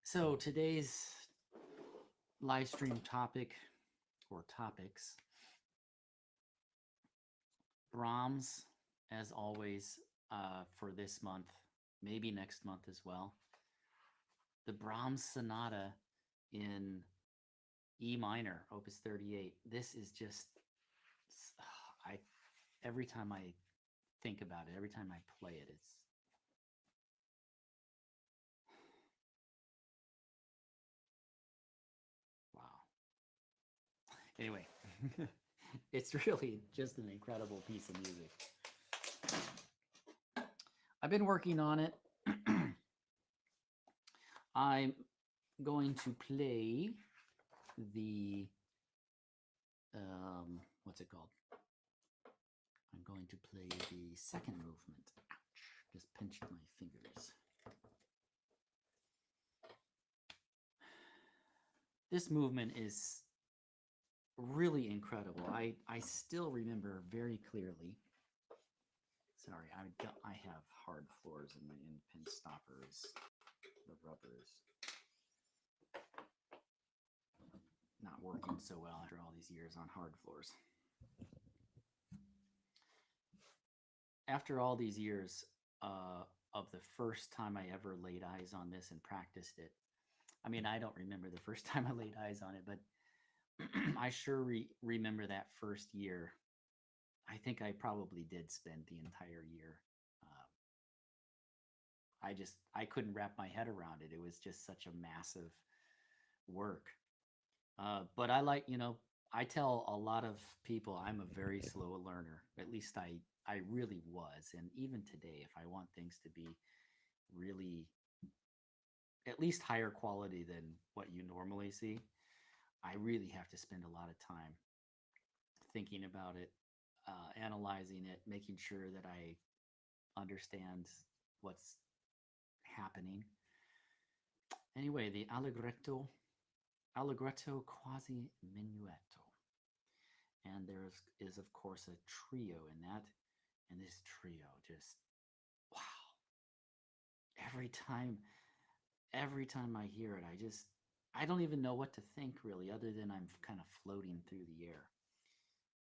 So today's live stream topic or topics, Brahms, as always, for this month, maybe next month as well. The Brahms Sonata in E minor, Opus 38. This is just, I every time I think about it, every time I play it, it's wow. Anyway, it's really just an incredible piece of music. I've been working on it. I'm going to play the, what's it called? I'm going to play the second movement. Ouch, just pinched my fingers. This movement is really incredible. I still remember very clearly. Sorry, I have hard floors and my pin stoppers. The rubber is not working so well after all these years on hard floors. After all these years of the first time I ever laid eyes on this and practiced it, I mean, I don't remember the first time I laid eyes on it, but I sure remember that first year. I think I probably did spend the entire year. I couldn't wrap my head around it. It was just such a massive work. But I I tell a lot of people I'm a very slow learner. At least I really was. And even today, if I want things to be really at least higher quality than what you normally see, I really have to spend a lot of time thinking about it, analyzing it, making sure that I understand what's happening. Anyway, the allegretto quasi minuetto. And there is, of course, a trio in that. And this trio just, wow. Every time I hear it, I don't even know what to think really, other than I'm kind of floating through the air.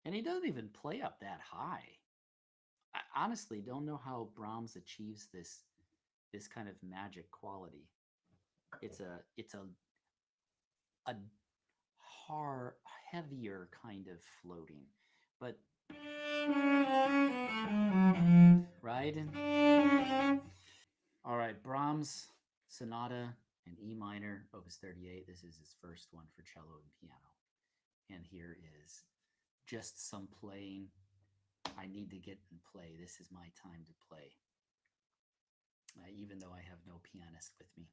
And he doesn't even play up that high. I honestly don't know how Brahms achieves this kind of magic quality. It's a hard, heavier kind of floating, but right. All right, Brahms Sonata in E minor, Opus 38. This is his first one for cello and piano. And here is just some playing. I need to get and play. This is my time to play. Even though I have no pianist with me.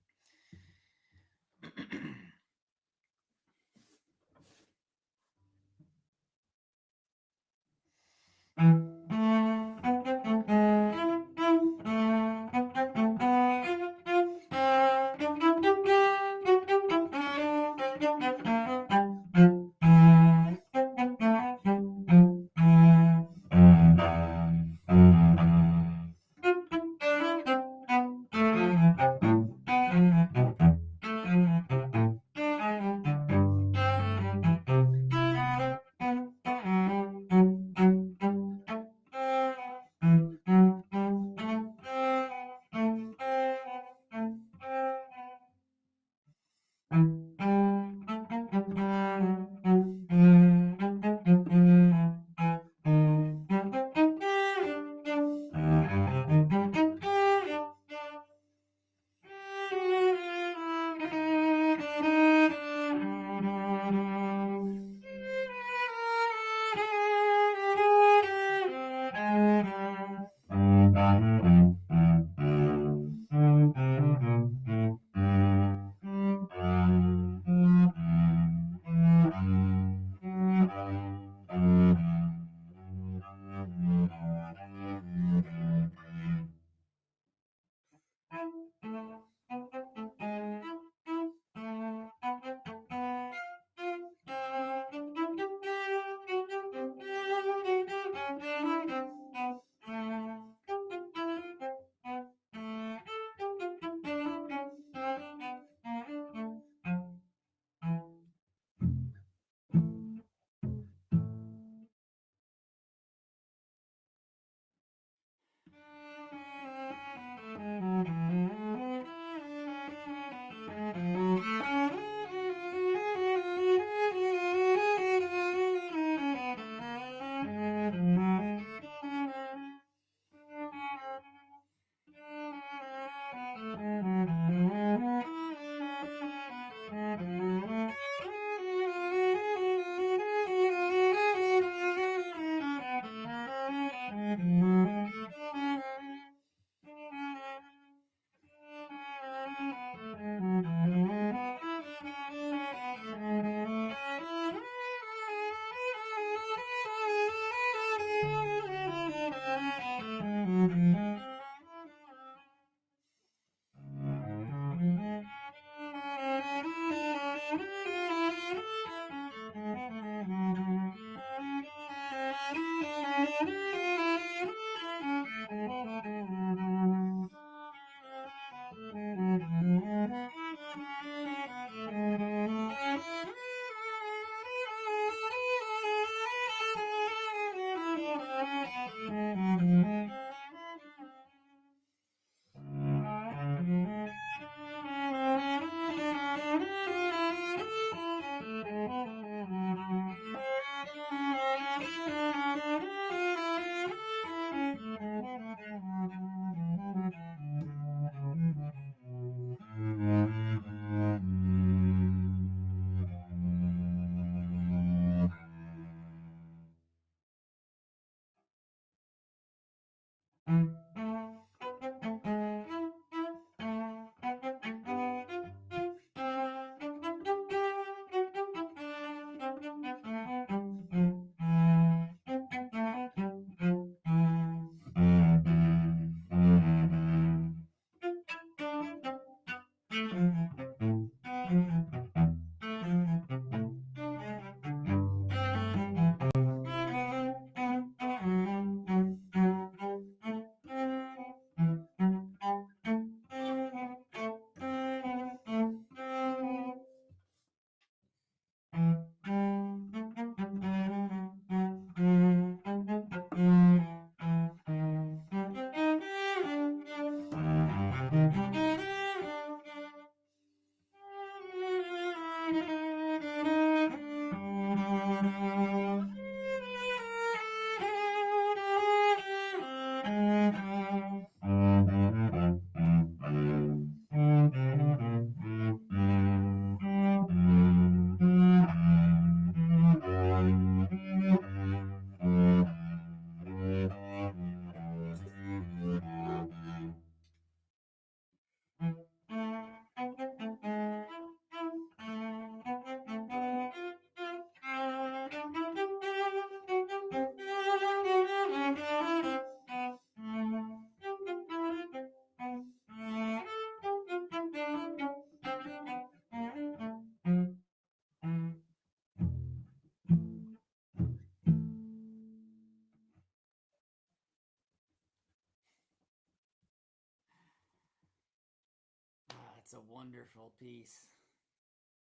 It's a wonderful piece.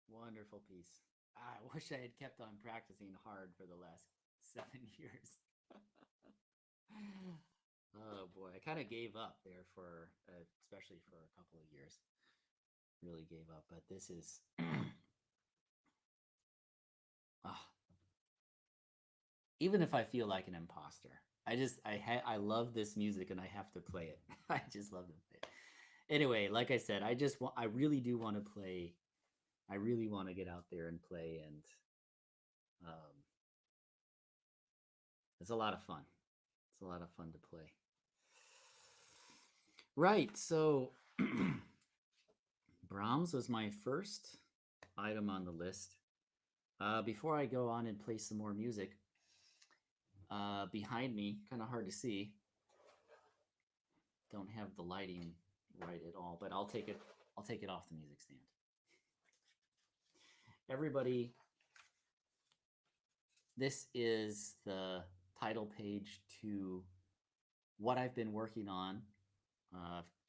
Wonderful piece. I wish I had kept on practicing hard for the last 7 years. Oh boy, I kind of gave up there for, especially for a couple of years. Really gave up, but this is, ah, even if I feel like an imposter, I love this music and I have to play it. I just love to play it. Anyway, like I said, I really do want to play. I really want to get out there and play, and um, it's a lot of fun. It's a lot of fun to play. Right, so Brahms was my first item on the list. Before I go on and play some more music, behind me, kind of hard to see. Don't have the lighting right at all, but I'll take it. I'll take it off the music stand. Everybody, this is the title page to what I've been working on.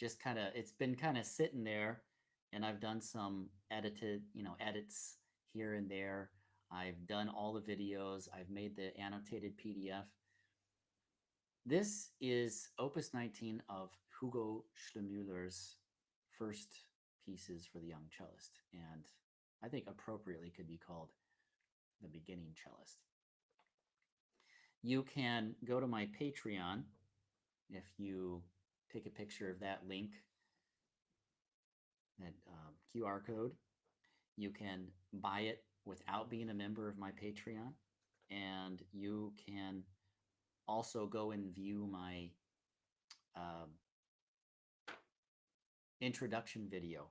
Just kind of, it's been kind of sitting there, and I've done some edits here and there. I've done all the videos. I've made the annotated PDF. This is Opus 19 of Hugo Schlemüller's first pieces for the young cellist, and I think appropriately could be called the beginning cellist. You can go to my Patreon if you take a picture of that link, that QR code. You can buy it without being a member of my Patreon, and you can also go and view my introduction video.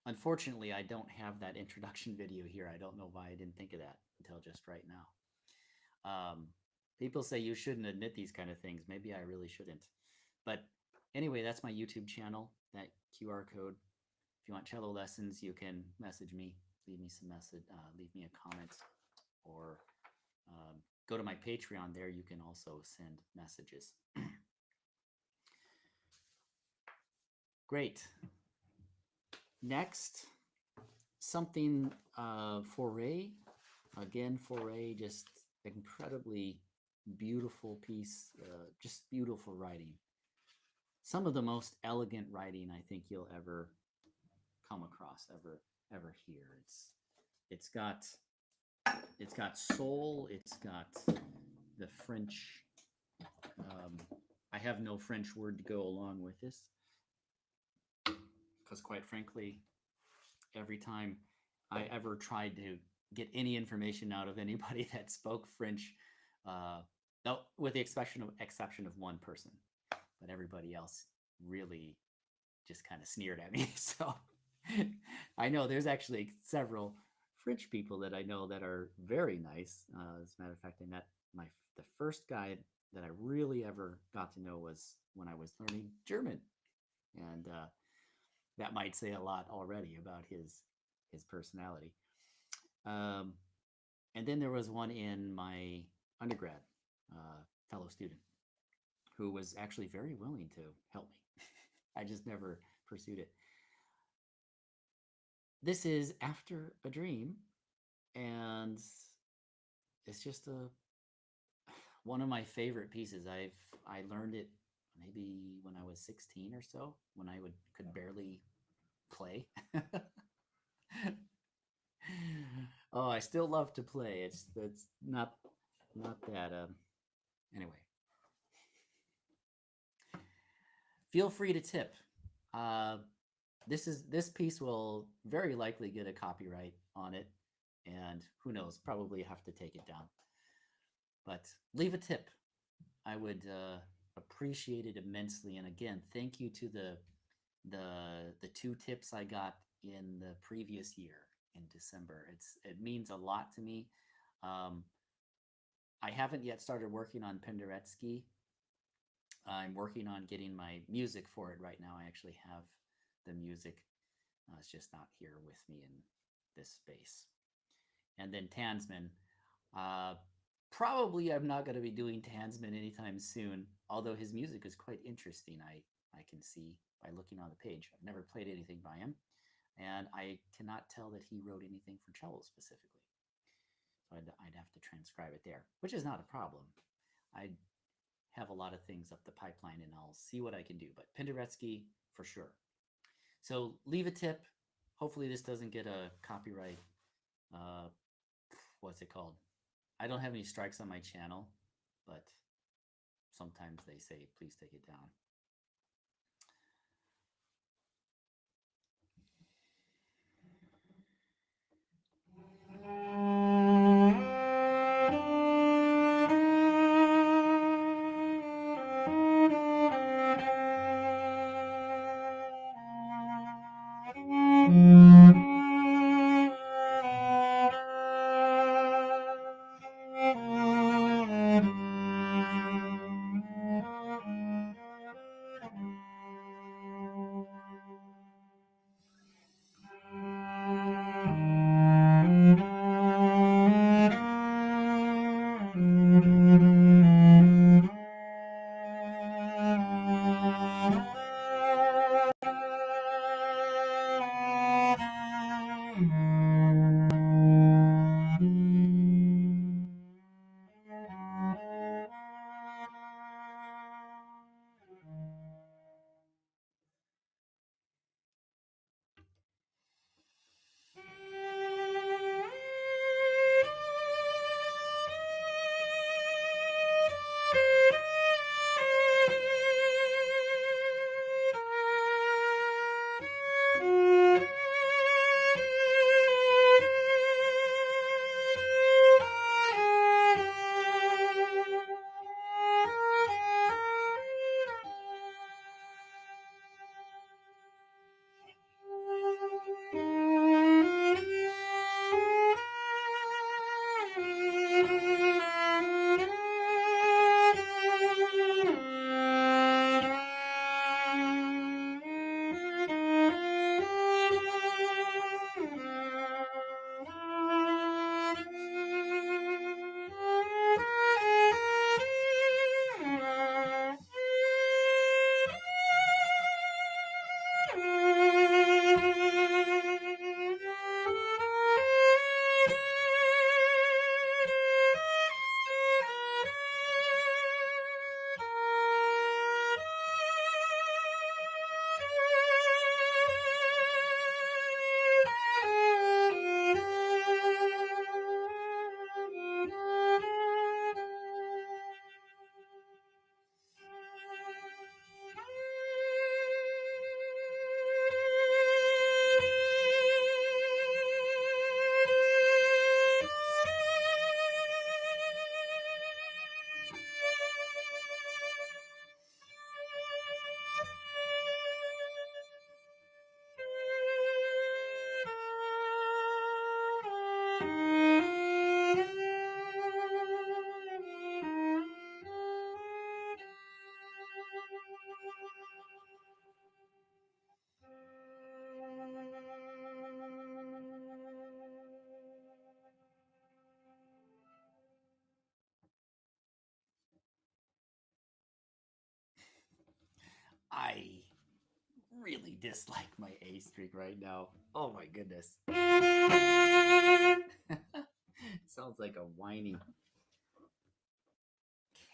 Unfortunately, I don't have that introduction video here. I don't know why I didn't think of that until just right now. People say you shouldn't admit these kind of things. Maybe I really shouldn't. But anyway, that's my YouTube channel, that QR code. If you want cello lessons, you can message me, leave me some message, leave me a comment, or go to my Patreon. There you can also send messages. Great. Next, something Fauré. Again, Fauré, just incredibly beautiful piece, just beautiful writing. Some of the most elegant writing I think you'll ever come across, ever hear. It's got soul. It's got the French. I have no French word to go along with this, because quite frankly, every time I ever tried to get any information out of anybody that spoke French, with the exception of one person, but everybody else really just kind of sneered at me. So I know there's actually several French people that I know that are very nice. As a matter of fact, I met the first guy that I really ever got to know was when I was learning German, and that might say a lot already about his personality. And then there was one in my undergrad, fellow student, who was actually very willing to help me. I just never pursued it. This is After a Dream, and it's just one of my favorite pieces. I learned it maybe when I was 16 or so, when I could barely play. Oh, I still love to play. It's not that. Anyway, feel free to tip. This piece will very likely get a copyright on it, and who knows, probably have to take it down. But leave a tip. I would appreciate it immensely. And again, thank you to the 2 tips I got in the previous year in December. It means a lot to me. I haven't yet started working on Penderecki. I'm working on getting my music for it right now. I actually have the music. It's just not here with me in this space. And then Tansman. Probably I'm not going to be doing Tansman anytime soon, although his music is quite interesting. I can see by looking on the page. I've never played anything by him. and I cannot tell that he wrote anything for cello specifically. So I'd have to transcribe it there, which is not a problem. I have a lot of things up the pipeline, and I'll see what I can do. But Penderecki for sure. So leave a tip. Hopefully this doesn't get a copyright. Uh, what's it called? I don't have any strikes on my channel, but sometimes they say please take it down. I really dislike my A string right now. Oh my goodness. Sounds like a whiny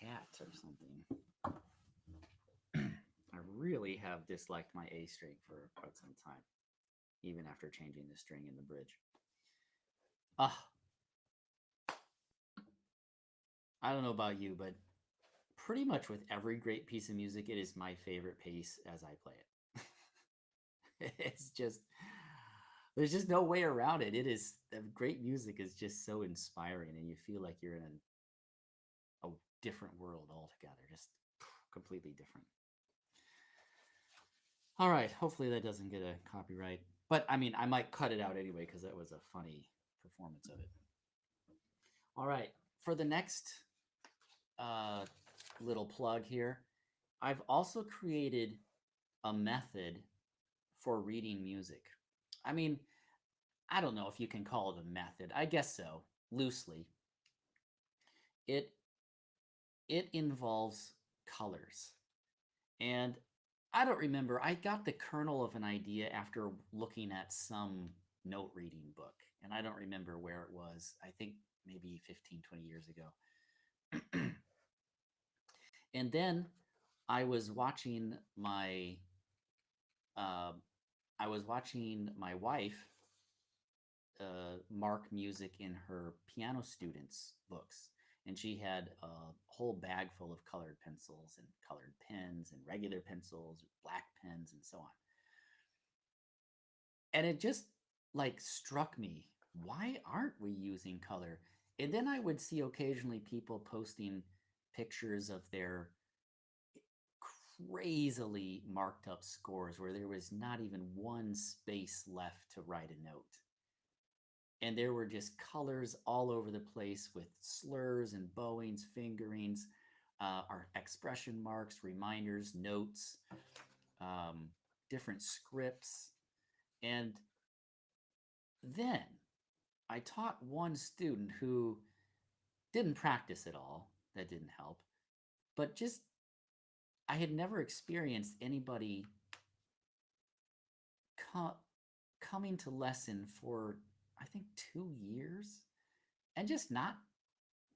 cat or something. I really have disliked my A string for quite some time, even after changing the string in the bridge. Ah, I don't know about you, but pretty much with every great piece of music, it is my favorite piece as I play it. It's just there's just no way around it. It is great music is just so inspiring, and you feel like you're in a different world altogether, just completely different. All right, hopefully that doesn't get a copyright, but I mean, I might cut it out anyway because that was a funny performance of it. All right, for the next uh, little plug here, I've also created a method for reading music. I mean, I don't know if you can call it a method. I guess so, loosely. It it involves colors. And I don't remember. I got the kernel of an idea after looking at some note reading book, and I don't remember where it was. I think maybe 15, 20 years ago. And then I was watching my uh, I was watching my wife mark music in her piano students' books. And she had a whole bag full of colored pencils and colored pens and regular pencils, black pens, and so on. And it just like struck me, why aren't we using color? And then I would see occasionally people posting pictures of their crazily marked up scores where there was not even one space left to write a note. And there were just colors all over the place with slurs and bowings, fingerings, our expression marks, reminders, notes, um, different scripts. And then I taught one student who didn't practice at all. That didn't help. But just, I had never experienced anybody co- coming to lesson for, I think, 2 years and just not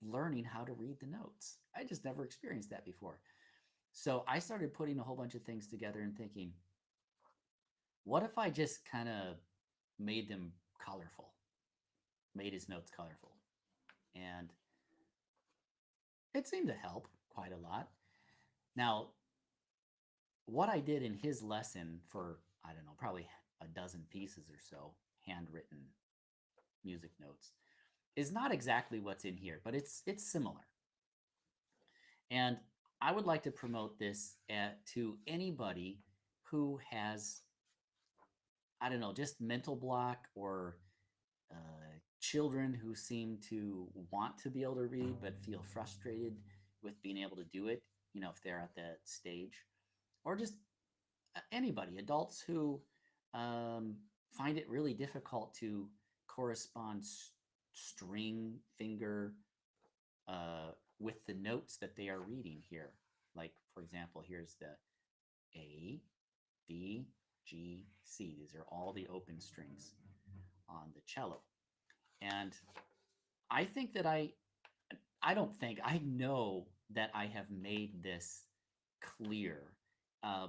learning how to read the notes. I just never experienced that before. So I started putting a whole bunch of things together and thinking, what if I just kind of made them colorful, made his notes colorful? And it seemed to help quite a lot. Now, what I did in his lesson for, I don't know, probably a dozen pieces or so, handwritten music notes, is not exactly what's in here, but it's similar. And I would like to promote this to anybody who has, I don't know, just mental block or children who seem to want to be able to read but feel frustrated with being able to do it, if they're at that stage, or just anybody, adults who um, find it really difficult to correspond string, finger, with the notes that they are reading here. Like, for example, here's the A, B, G, C. These are all the open strings on the cello. And I think that I don't think, I know that I have made this clear. Uh,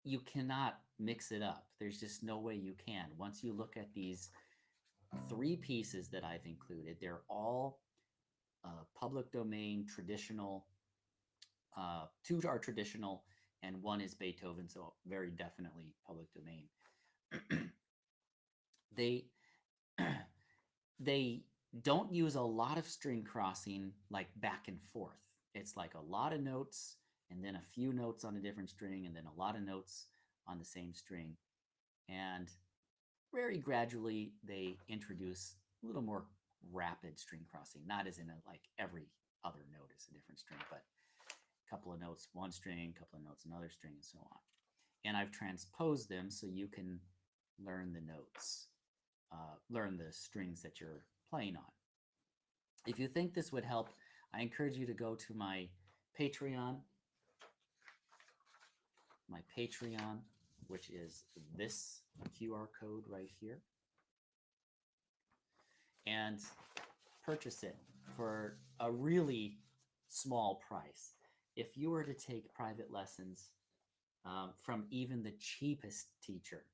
you cannot mix it up. There's just no way you can. Once you look at these three pieces that I've included, they're all public domain, traditional. Two are traditional, and one is Beethoven, so very definitely public domain. they they don't use a lot of string crossing like back and forth. It's like a lot of notes and then a few notes on a different string and then a lot of notes on the same string. And very gradually they introduce a little more rapid string crossing, not as in like every other note is a different string, but a couple of notes, one string, a couple of notes, another string, and so on. And I've transposed them so you can learn the notes, learn the strings that you're playing on. If you think this would help, I encourage you to go to my Patreon, which is this QR code right here, and purchase it for a really small price. If you were to take private lessons from even the cheapest teacher,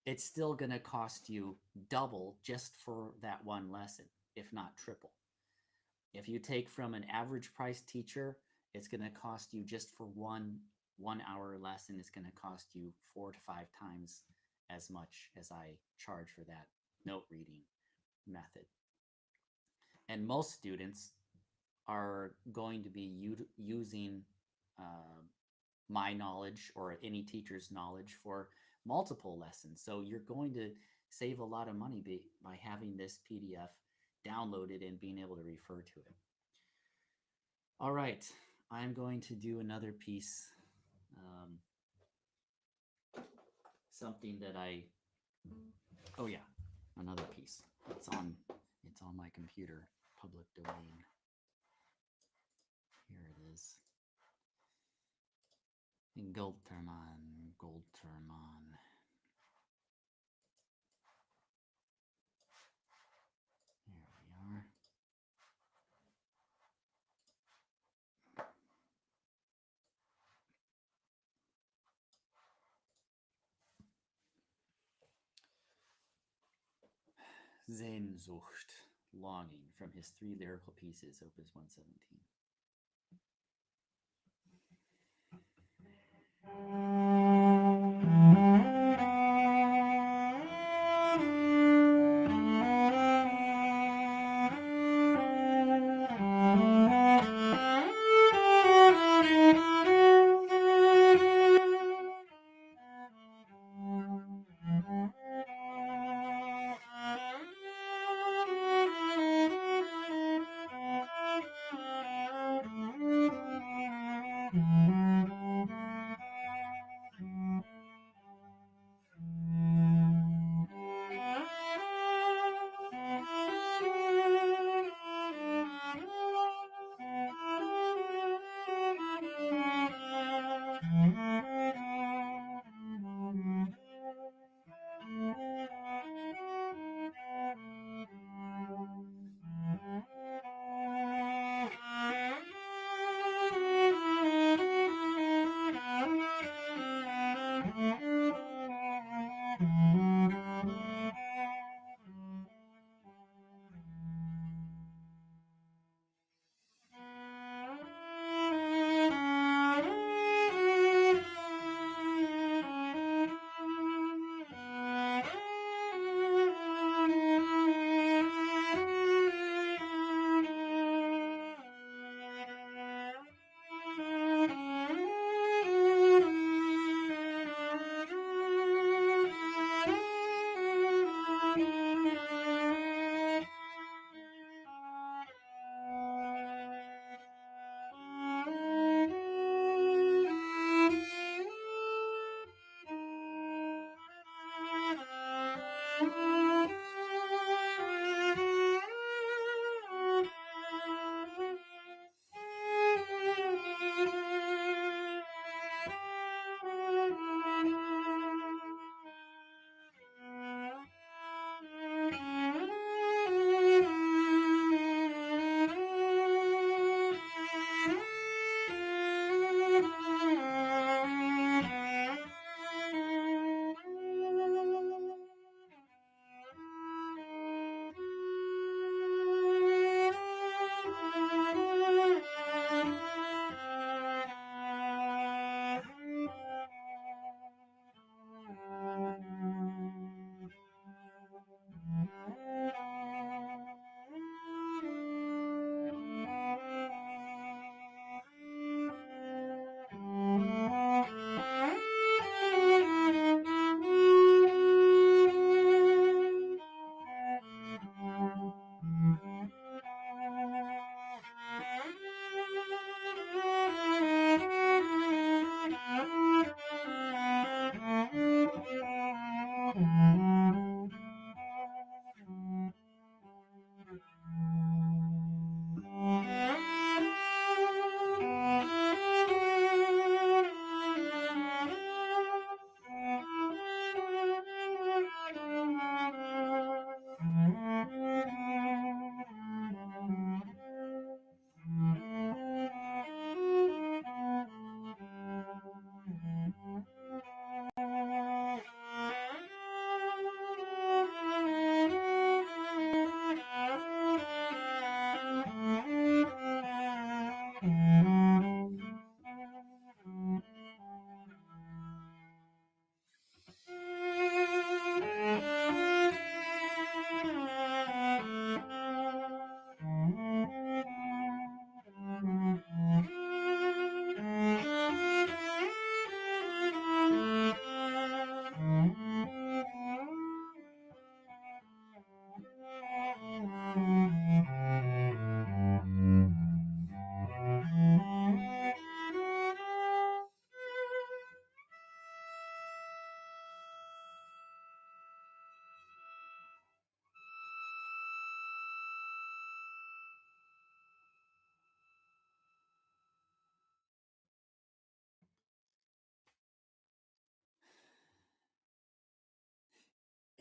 it's still going to cost you double just for that one lesson, if not triple. If you take from an average price teacher, it's going to cost you just for one hour lesson, it's going to cost you 4 to 5 times as much as I charge for that note reading method. And most students are going to be using uh, my knowledge or any teacher's knowledge for multiple lessons. So you're going to save a lot of money by having this PDF downloaded and being able to refer to it. All right, I'm going to do another piece, something that oh yeah, another piece. It's on my computer, public domain. Here it is. In Goltermann. Goltermann. Here we are. Sehnsucht, longing, from his 3 lyrical pieces, Opus 117.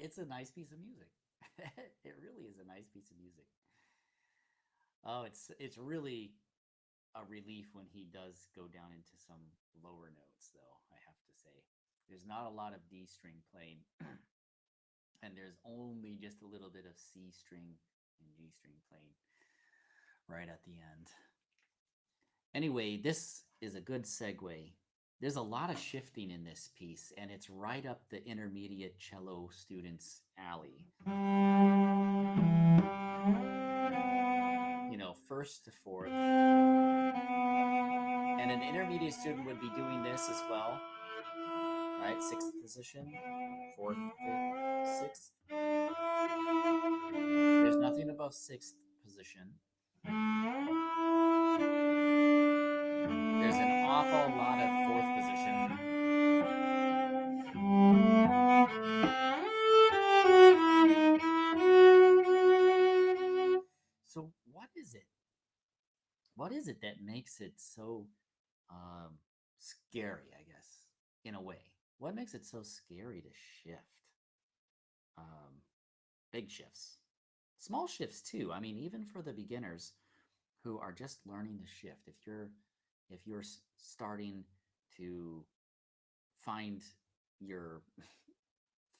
It's a nice piece of music. It really is a nice piece of music. Oh, it's really a relief when he does go down into some lower notes, though, I have to say. There's not a lot of D string playing, and there's only just a little bit of C string and G string playing right at the end. Anyway, this is a good segue. There's a lot of shifting in this piece, and it's right up the intermediate cello student's alley. You know, first to fourth. And an intermediate student would be doing this as well, right? Sixth position, fourth, fifth, sixth. There's nothing above sixth position. There's an awful lot of fourth position. So what is it? What is it that makes it so scary, I guess, in a way? What makes it so scary to shift? Um, Big shifts. Small shifts too. I mean, even for the beginners who are just learning to shift, if you're starting to find your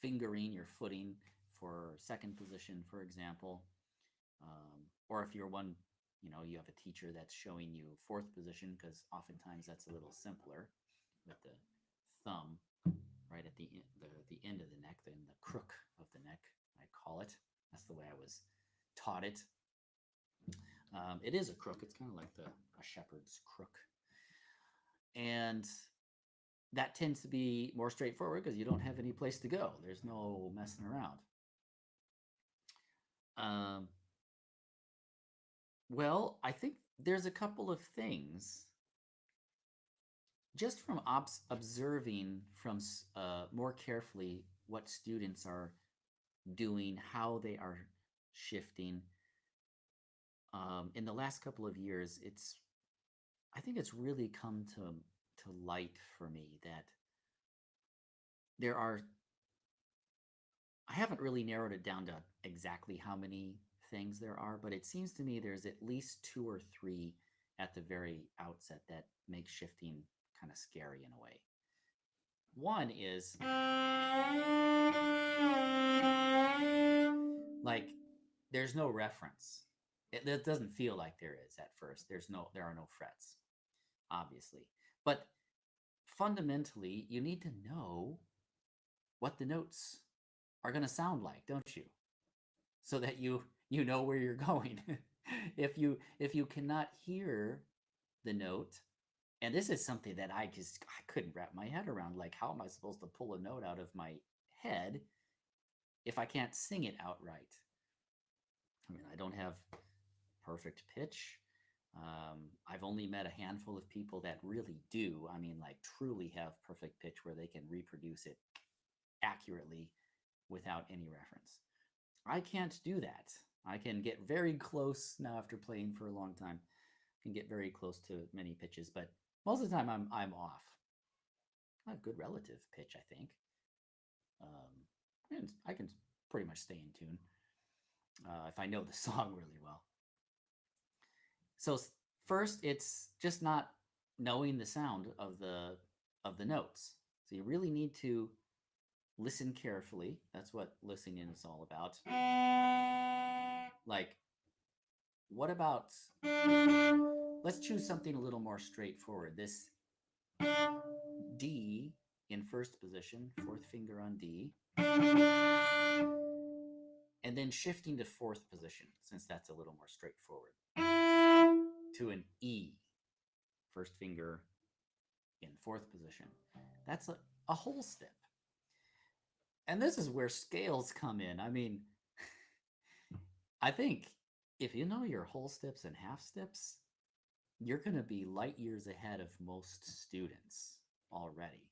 fingering, your footing for second position, for example, or if you're one, you have a teacher that's showing you fourth position, because oftentimes that's a little simpler with the thumb right at the end of the neck, then the crook of the neck, I call it. That's the way I was taught it. It is a crook. It's kind of like a shepherd's crook. And that tends to be more straightforward because you don't have any place to go. There's no messing around. Well, I think there's a couple of things just from observing from more carefully what students are doing, how they are shifting. In the last couple of years, I think it's really come to light for me that there are. I haven't really narrowed it down to exactly how many things there are, but it seems to me there's at least two or three at the very outset that make shifting kind of scary in a way. One is like there's no reference. It doesn't feel like there is at first. There are no frets, obviously. But fundamentally, you need to know what the notes are going to sound like, don't you? So that you know where you're going. If you cannot hear the note, and this is something that I couldn't wrap my head around, like how am I supposed to pull a note out of my head if I can't sing it outright? I mean, I don't have perfect pitch. I've only met a handful of people that really do. I mean, like truly have perfect pitch where they can reproduce it accurately without any reference. I can't do that. I can get very close now after playing for a long time. I can get very close to many pitches, but most of the time I'm off. I have good relative pitch, I think. And I can pretty much stay in tune if I know the song really well. So first, it's just not knowing the sound of the notes. So you really need to listen carefully. That's what listening is all about. Like, what about, let's choose something a little more straightforward. This D in first position, fourth finger on D, and then shifting to fourth position, since that's a little more straightforward, to an E, first finger in fourth position. That's a whole step. And this is where scales come in. I mean, I think if you know your whole steps and half steps, you're going to be light years ahead of most students already,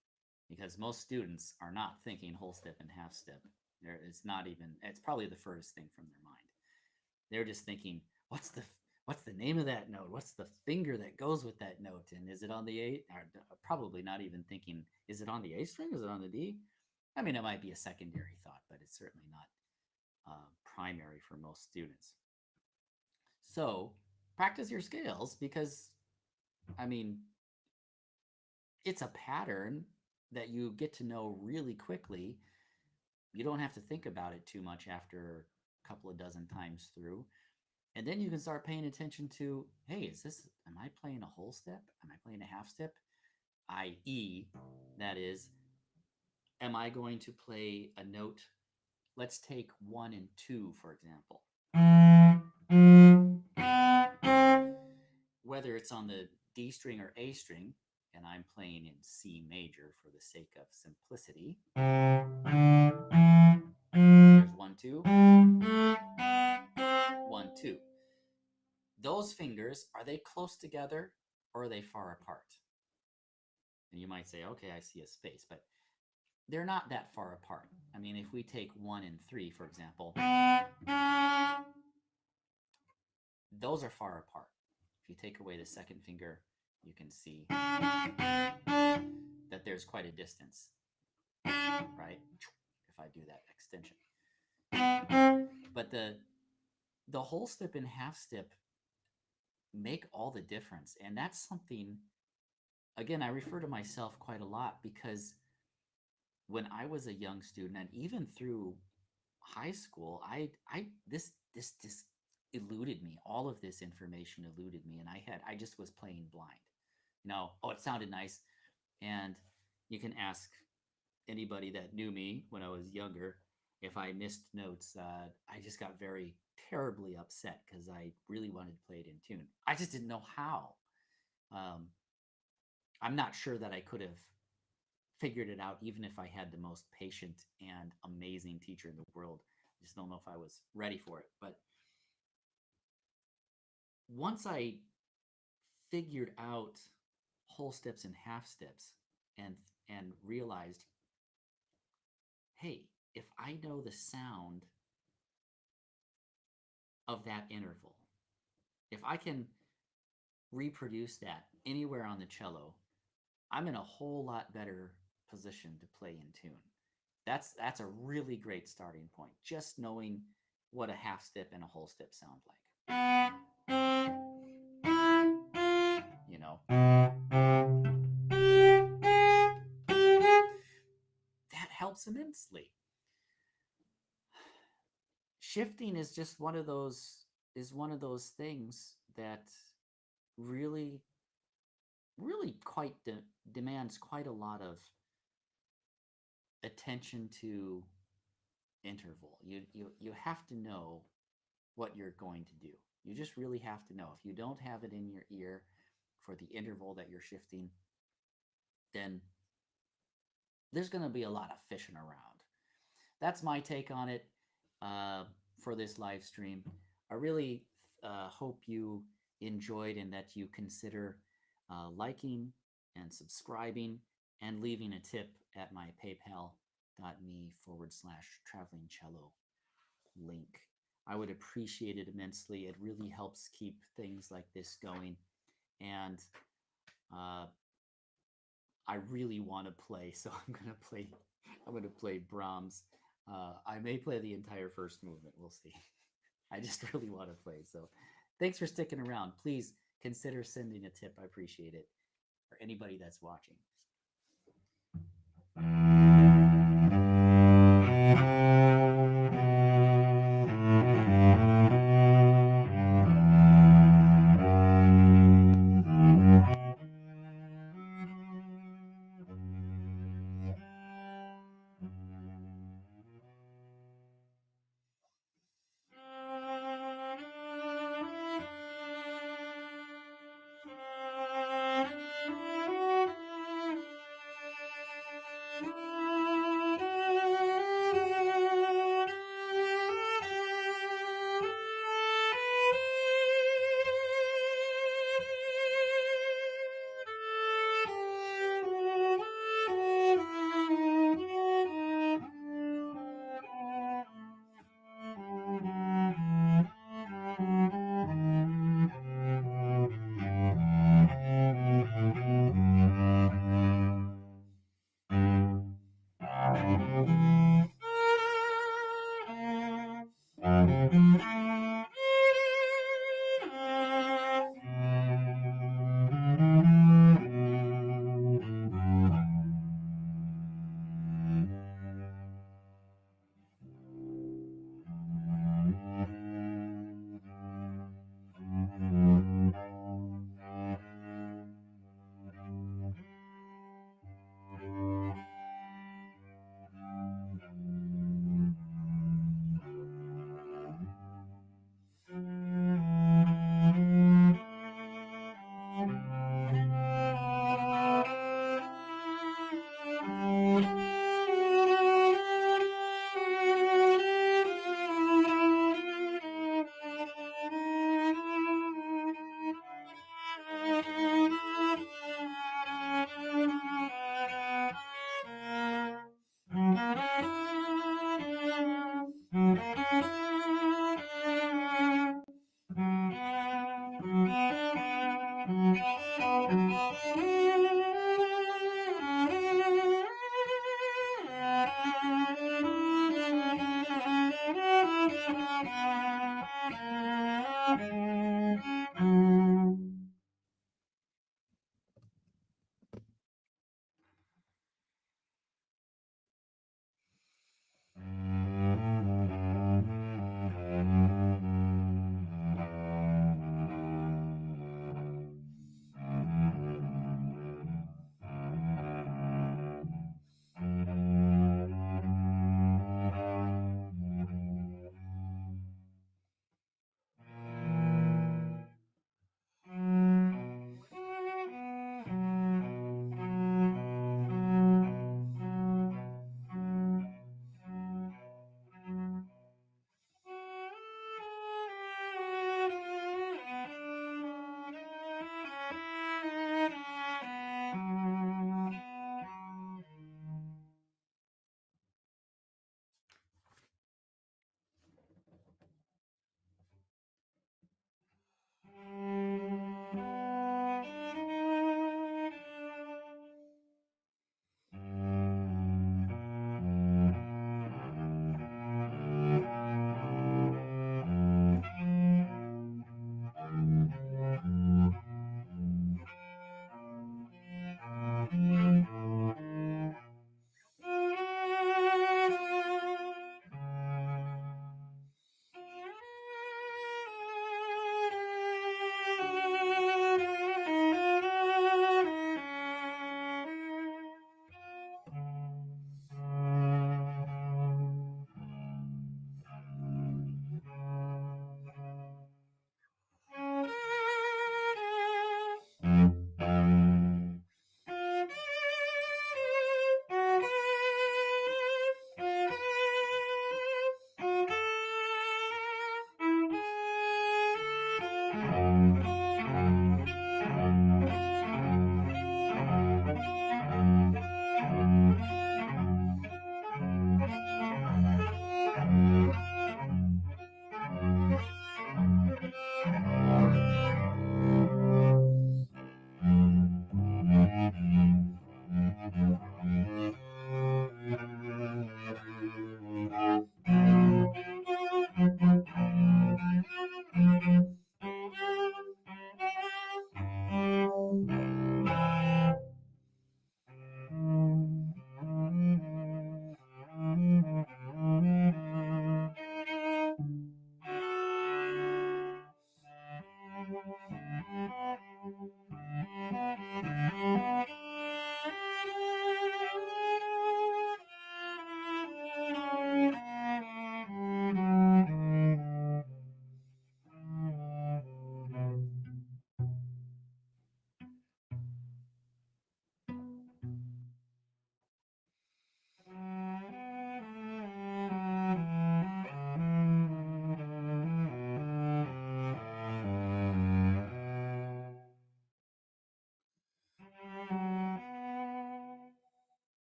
because most students are not thinking whole step and half step. It's probably the furthest thing from their mind. They're just thinking, what's the name of that note? What's the finger that goes with that note? And is it on the A? Or probably not even thinking, is it on the A string? Is it on the D? I mean, it might be a secondary thought, but it's certainly not primary for most students. So practice your scales because, I mean, it's a pattern that you get to know really quickly. You don't have to think about it too much after a couple of dozen times through. And then you can start paying attention to, hey, am I playing a whole step? Am I playing a half step? I.e., that is, am I going to play a note? Let's take 1 and 2, for example. Whether it's on the D string or A string, and I'm playing in C major for the sake of simplicity. There's 1, 2, 1, 2. Those fingers, are they close together or are they far apart? And you might say, okay, I see a space, but they're not that far apart. I mean, if we take 1 and 3, for example, those are far apart. If you take away the second finger, you can see that there's quite a distance, right? If I do that extension. But the whole step and half step make all the difference. And that's something, again, I refer to myself quite a lot because when I was a young student and even through high school, this eluded me. All of this information eluded me, and I just was playing blind. Oh, it sounded nice, and you can ask anybody that knew me when I was younger if I missed notes. I just got very terribly upset because I really wanted to play it in tune. I just didn't know how. Um, I'm not sure that I could have figured it out even if I had the most patient and amazing teacher in the world. I just don't know if I was ready for it. But once I figured out whole steps and half steps and realized, hey, if I know the sound of that interval, if I can reproduce that anywhere on the cello, I'm in a whole lot better position to play in tune. That's a really great starting point. Just knowing what a half step and a whole step sound like. You know, that helps immensely. Shifting is just one of those things that really quite demands quite a lot of attention to interval. You have to know what you're going to do. You just really have to know. If you don't have it in your ear for the interval that you're shifting, then there's going to be a lot of fishing around. That's my take on it for this live stream. I really hope you enjoyed and that you consider liking and subscribing and leaving a tip at my paypal.me/traveling cello link. I would appreciate it immensely. It really helps keep things like this going. And uh, I really want to play, so I'm gonna play Brahms. I may play the entire first movement. We'll see. I just really want to play. So thanks for sticking around. Please consider sending a tip. I appreciate it. For anybody that's watching.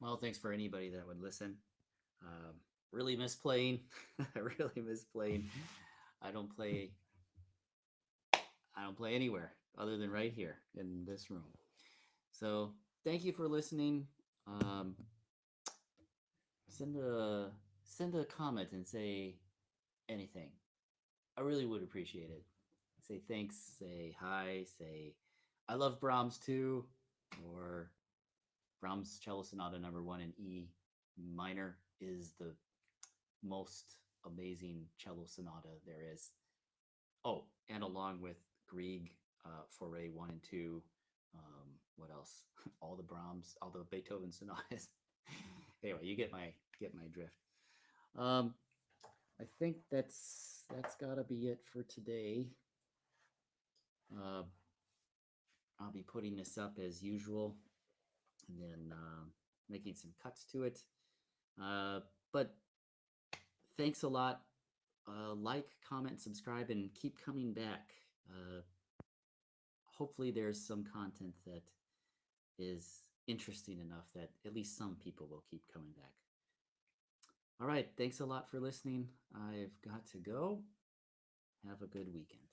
Well, thanks for anybody that would listen. Um, really miss playing. I really miss playing. I don't play. I don't play anywhere other than right here in this room. So thank you for listening. Um, send a send a comment and say anything. I really would appreciate it. Say thanks. Say hi. Say I love Brahms too, or Brahms Cello Sonata Number One in E minor is the most amazing cello sonata there is. Oh, and along with Grieg, Fauré 1 and 2. What else? All the Brahms, all the Beethoven sonatas. Anyway, you get my drift. Um, I think that's gotta be it for today. Uh, I'll be putting this up as usual, and then making some cuts to it. But thanks a lot. Like, comment, subscribe, and keep coming back. Hopefully, there's some content that is interesting enough that at least some people will keep coming back. All right. Thanks a lot for listening. I've got to go. Have a good weekend.